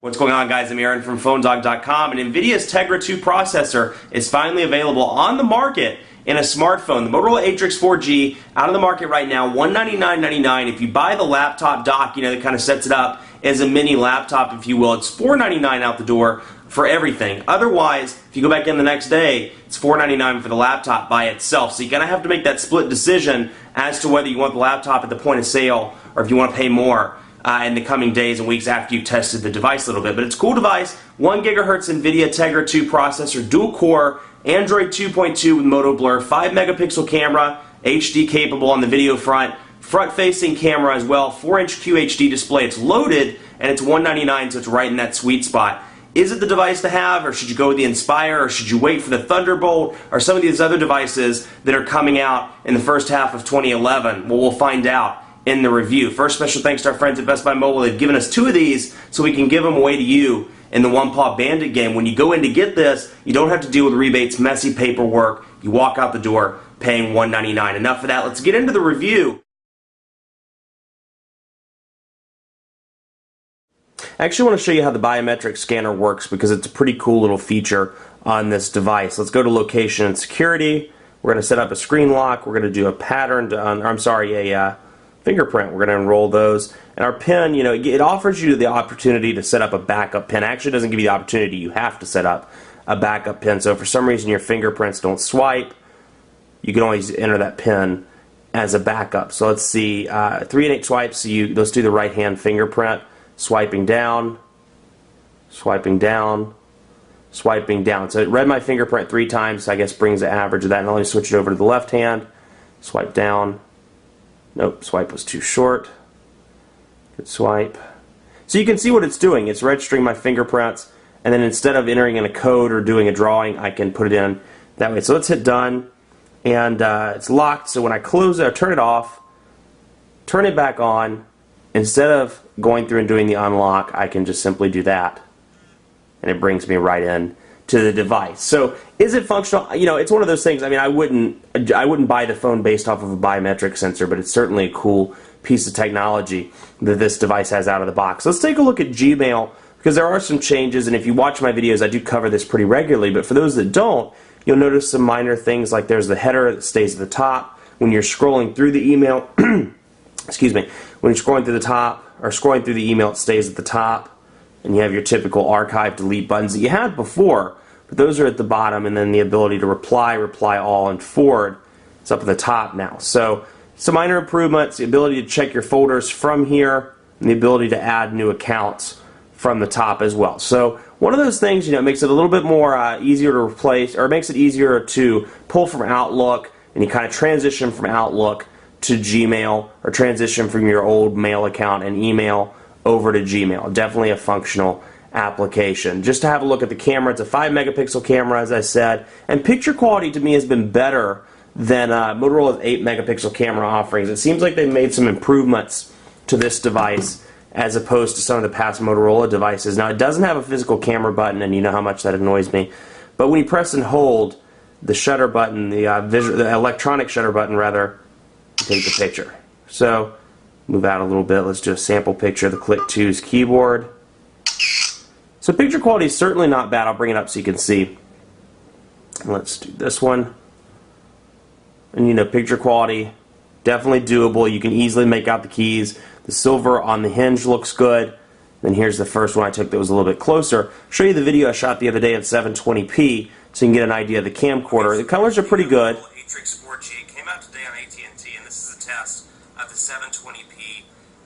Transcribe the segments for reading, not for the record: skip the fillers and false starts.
What's going on, guys? I'm Aaron from PhoneDog.com, and NVIDIA's Tegra 2 processor is finally available on the market in a smartphone. The Motorola Atrix 4G out on the market right now, $199.99. If you buy the laptop dock, that kind of sets it up as a mini laptop, if you will, it's $499 out the door for everything. Otherwise, if you go back in the next day, it's $499 for the laptop by itself. So you're going to have to make that split decision as to whether you want the laptop at the point of sale or if you want to pay more in the coming days and weeks after you've tested the device a little bit. But it's a cool device, 1 GHz NVIDIA Tegra 2 processor, dual core, Android 2.2 with Moto Blur, 5 megapixel camera, HD capable on the video front facing camera as well, 4-inch QHD display. It's loaded and it's $199, so it's right in that sweet spot. Is it the device to have, or should you go with the Inspire, or should you wait for the Thunderbolt, or some of these other devices that are coming out in the first half of 2011? Well, we'll find out in the review. First, special thanks to our friends at Best Buy Mobile. They've given us 2 of these so we can give them away to you in the One Paw Bandit game. When you go in to get this, you don't have to deal with rebates, messy paperwork. You walk out the door paying $199. Enough of that. Let's get into the review. I actually want to show you how the biometric scanner works because it's a pretty cool little feature on this device. Let's go to location and security. We're going to set up a screen lock. We're going to do a pattern, a fingerprint. We're going to enroll those. And our PIN, it offers you the opportunity to set up a backup PIN. It actually doesn't give you the opportunity. You have to set up a backup PIN. So if for some reason your fingerprints don't swipe, you can always enter that PIN as a backup. So let's see, 3 and 8 swipes. So let's do the right hand fingerprint. Swiping down, swiping down, swiping down. So it read my fingerprint 3 times, so I guess brings the average of that. And let me switch it over to the left hand. Swipe down. Nope, swipe was too short. Good swipe. So you can see what it's doing. It's registering my fingerprints, and then instead of entering in a code or doing a drawing, I can put it in that way. So let's hit done, and it's locked. So when I close it or turn it off, turn it back on, instead of going through and doing the unlock, I can just simply do that, and it brings me right in to the device. So is it functional? It's one of those things. I mean, I wouldn't buy the phone based off of a biometric sensor, but it's certainly a cool piece of technology that this device has out of the box. Let's take a look at Gmail, because there are some changes, and if you watch my videos, I do cover this pretty regularly, but for those that don't, you'll notice some minor things like there's the header that stays at the top. When you're scrolling through the email, excuse me, when you're scrolling through the top, or scrolling through the email, it stays at the top, and you have your typical archive, delete buttons that you had before, but those are at the bottom, and then the ability to reply all, and forward, it's up at the top now. So some minor improvements, the ability to check your folders from here, and the ability to add new accounts from the top as well. So one of those things, it makes it a little bit more easier to replace, or it makes it easier to pull from Outlook, and you kind of transition from Outlook to Gmail, or transition from your old mail account and email over to Gmail. Definitely a functional application. Just to have a look at the camera, it's a 5 megapixel camera, as I said, and picture quality to me has been better than Motorola's 8 megapixel camera offerings. It seems like they've made some improvements to this device as opposed to some of the past Motorola devices. Now, it doesn't have a physical camera button, and you know how much that annoys me, but when you press and hold the shutter button, the electronic shutter button rather, take the picture. So move out a little bit. Let's do a sample picture of the Click 2's keyboard. So picture quality is certainly not bad. I'll bring it up so you can see. Let's do this one. And picture quality, definitely doable. You can easily make out the keys. The silver on the hinge looks good. Then here's the first one I took that was a little bit closer. I'll show you the video I shot the other day at 720p so you can get an idea of the camcorder. The colors are pretty good. Atrix 4G came out today on AT&T, and this is a test of the 720p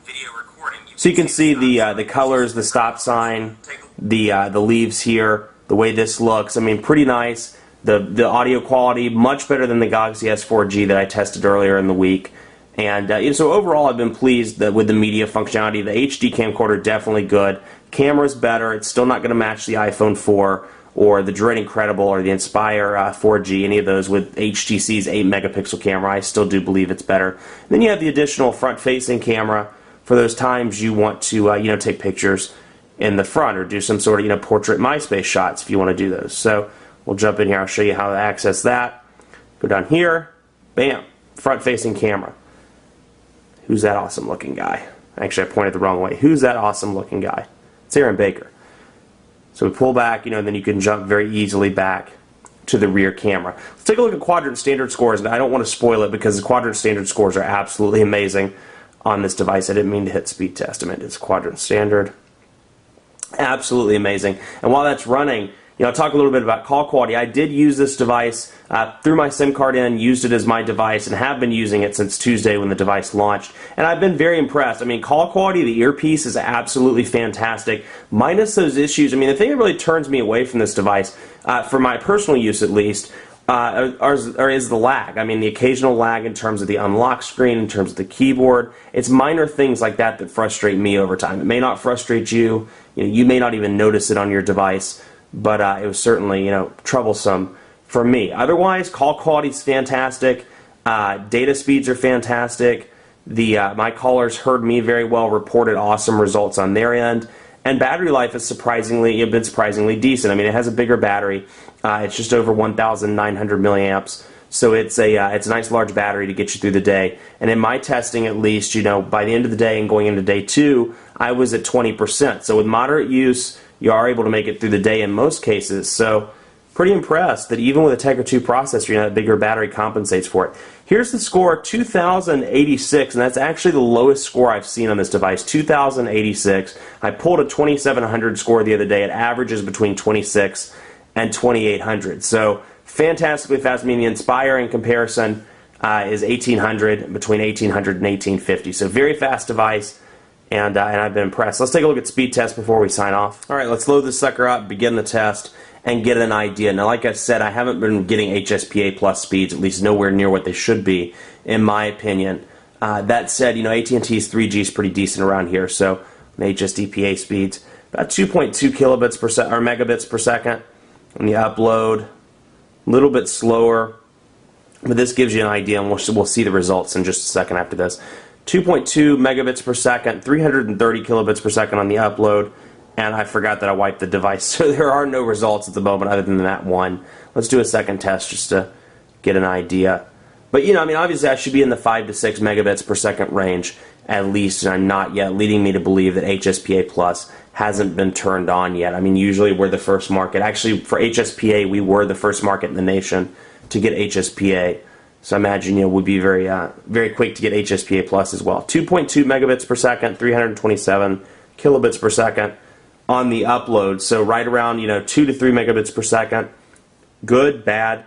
video recording. So you can see the colors, the stop sign, the leaves here, the way this looks. I mean, pretty nice. The audio quality much better than the Galaxy S4G that I tested earlier in the week. And so overall, I've been pleased with the media functionality. The HD camcorder definitely good. Camera's better. It's still not going to match the iPhone 4 or the Droid Incredible or the Inspire 4G, any of those with HTC's 8 megapixel camera. I still do believe it's better. And then you have the additional front-facing camera for those times you want to take pictures in the front or do some sort of portrait MySpace shots if you want to do those. So we'll jump in here. I'll show you how to access that. Go down here. Bam. Front-facing camera. Who's that awesome-looking guy? Actually, I pointed the wrong way. Who's that awesome-looking guy? It's Aaron Baker. So we pull back, and then you can jump very easily back to the rear camera. Let's take a look at quadrant standard scores, and I don't want to spoil it because the quadrant standard scores are absolutely amazing on this device. I didn't mean to hit speed test. I meant it's quadrant standard. Absolutely amazing. And while that's running, I'll talk a little bit about call quality. I did use this device, threw my SIM card in, used it as my device, and have been using it since Tuesday when the device launched. And I've been very impressed. I mean, call quality, the earpiece is absolutely fantastic, minus those issues. I mean, the thing that really turns me away from this device, for my personal use at least, is the lag. I mean, the occasional lag in terms of the unlock screen, in terms of the keyboard. It's minor things like that that frustrate me over time. It may not frustrate you. You may not even notice it on your device, but it was certainly, troublesome for me. Otherwise, call quality is fantastic. Data speeds are fantastic. My callers heard me very well, reported awesome results on their end. And battery life has been surprisingly decent. I mean, it has a bigger battery. It's just over 1,900 milliamps. So it's a nice large battery to get you through the day. And in my testing, at least, by the end of the day and going into day 2, I was at 20%. So with moderate use, you are able to make it through the day in most cases. So pretty impressed that even with a Tegra 2 processor, that bigger battery compensates for it. Here's the score, 2,086, and that's actually the lowest score I've seen on this device, 2,086. I pulled a 2,700 score the other day. It averages between 26 and 2,800. So fantastically fast. I mean, the Inspire in comparison is 1,800, between 1,800 and 1,850. So very fast device, and I've been impressed. Let's take a look at speed test before we sign off. All right, let's load this sucker up, begin the test, and get an idea. Now, like I said, I haven't been getting HSPA plus speeds, at least nowhere near what they should be, in my opinion. That said, AT&T's 3G is pretty decent around here, so HSDPA speeds about 2.2 kilobits per second, or megabits per second on the upload. A little bit slower, but this gives you an idea, and we'll see the results in just a second after this. 2.2 megabits per second, 330 kilobits per second on the upload, and I forgot that I wiped the device, so there are no results at the moment other than that one. Let's do a second test just to get an idea. But, obviously I should be in the 5 to 6 megabits per second range at least, and I'm not yet, leading me to believe that HSPA Plus hasn't been turned on yet. I mean, usually we're the first market. Actually, for HSPA, we were the first market in the nation to get HSPA. So I imagine, we'd be very, very quick to get HSPA Plus as well. 2.2 megabits per second, 327 kilobits per second on the upload. So right around, 2 to 3 megabits per second. Good, bad,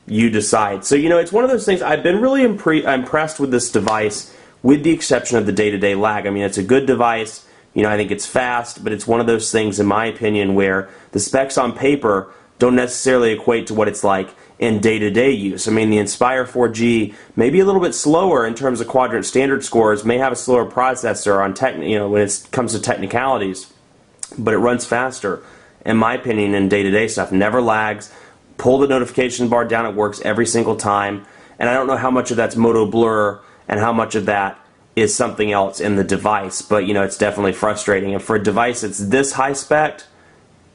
you decide. So, it's one of those things. I've been really impressed with this device, with the exception of the day-to-day lag. I mean, it's a good device. I think it's fast, but it's one of those things, in my opinion, where the specs on paper don't necessarily equate to what it's like in day-to-day use. I mean, the Inspire 4G may be a little bit slower in terms of quadrant standard scores, may have a slower processor on when it comes to technicalities, but it runs faster, in my opinion, in day-to-day stuff. Never lags. Pull the notification bar down, it works every single time. And I don't know how much of that's Moto Blur and how much of that is something else in the device, but it's definitely frustrating. And for a device that's this high spec,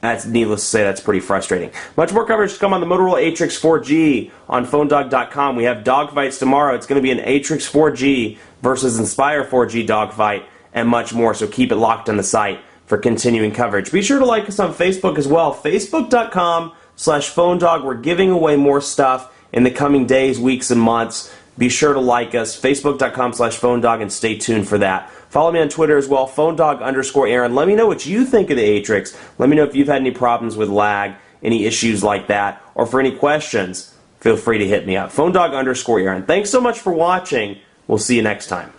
that's needless to say, that's pretty frustrating. Much more coverage to come on the Motorola Atrix 4G on PhoneDog.com. We have dogfights tomorrow. It's going to be an Atrix 4G versus Inspire 4G dogfight and much more, so keep it locked on the site for continuing coverage. Be sure to like us on Facebook as well, Facebook.com/PhoneDog. We're giving away more stuff in the coming days, weeks, and months. Be sure to like us, Facebook.com/PhoneDog, and stay tuned for that. Follow me on Twitter as well, PhoneDog_Aaron. Let me know what you think of the Atrix. Let me know if you've had any problems with lag, any issues like that, or for any questions, feel free to hit me up. PhoneDog_Aaron. Thanks so much for watching. We'll see you next time.